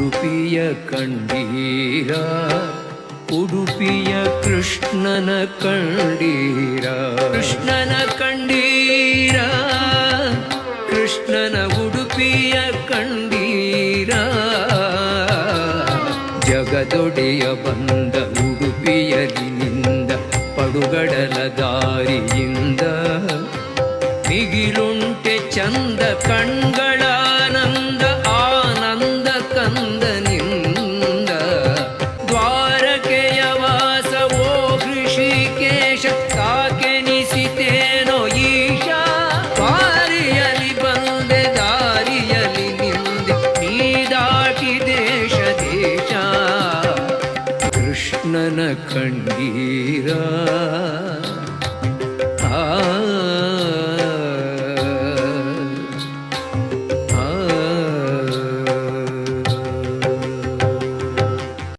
ಉಡುಪಿಯ ಕಂಡೀರ ಉಡುಪಿಯ ಕೃಷ್ಣನ ಕಂಡೀರ ಕೃಷ್ಣನ ಕಂಡೀರ ಕೃಷ್ಣನ ಉಡುಪಿಯ ಕಂಡೀರ ಜಗದೊಡೆಯ ಬಂದ ಉಡುಪಿಯಲಿನಿಂದ ಪಡುಗಡಲ ದಾರಿಯಿಂದ ಮಿಗಿಲುಂಟೆ ಚಂದ ಕಣ್ಗಳಾನಂದ ಆನಂದ ಕಂದನಿಂದ ದ್ವಾರಕೆಯ ವಾಸವೋ ಋಷಿಕೇಶ ತಾಕೆನಿಸಿತೇನೋ ಈಶ ದಾರಿಯಲಿ ಬಂದೆ ದಾರಿಯಲಿ ನಿಂದೆ ನೀ ದಾಟಿ ದೇಶ ದೇಶ ಕೃಷ್ಣನ ಕಂಡೀರ